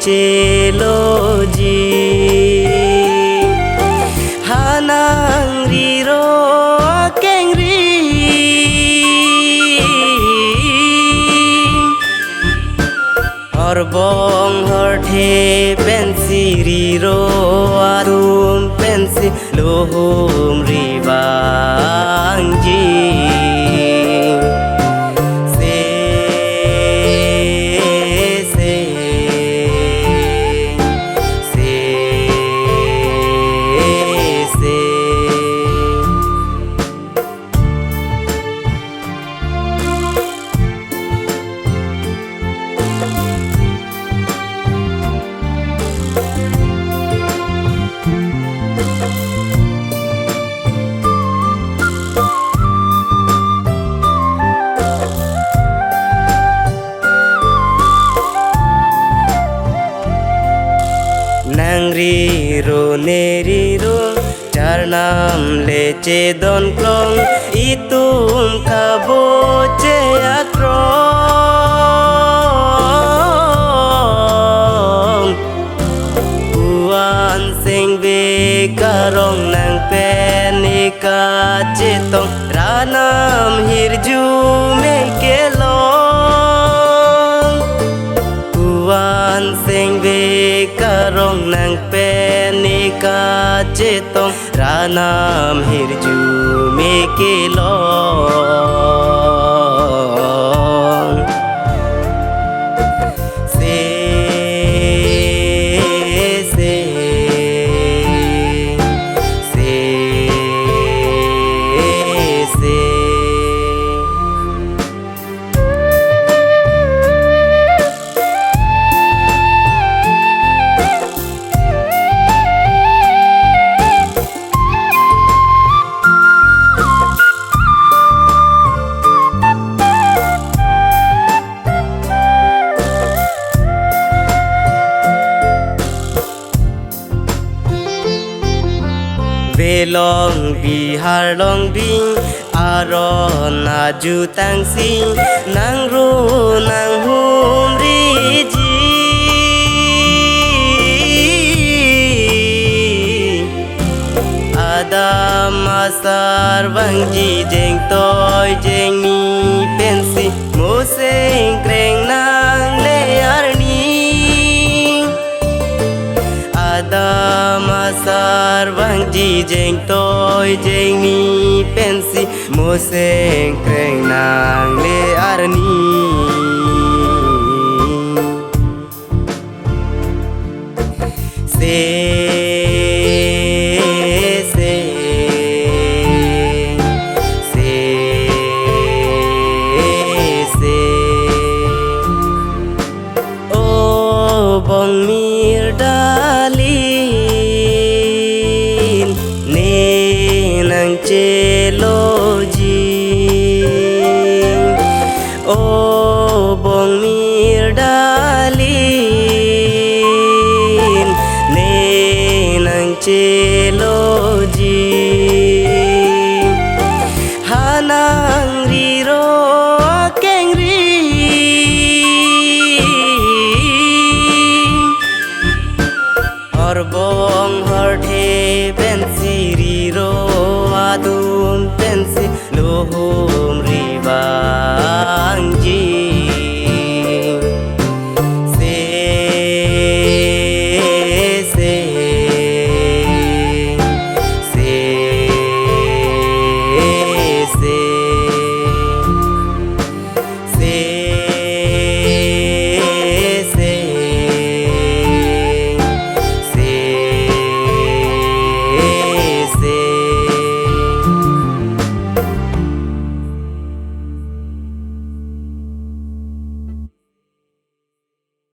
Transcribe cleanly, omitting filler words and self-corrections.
chelo ji hanang riro keng ri bong hor the pensi riro arum pensi lohum ribang ji nang riro neriro charnam lece don klong itum kabo ce akrong buan sing be karong nang penika cetong ranam hirju me kelong buan sing be karong nang penika cetong ranam hirju mekelong se se se se Belong bihar long bing aron aju tangsi nang ru nang hum riji ada masar bangji jeng toy jeng ni pensi museng kreng nang learni ada masar bangji jeng toy jeng ni pensi museng kreng nang le arni se se se se o bong mir dalin ne nang chelo ji o bong mir dalin ne nang chelo ji hanang riro keng ri bong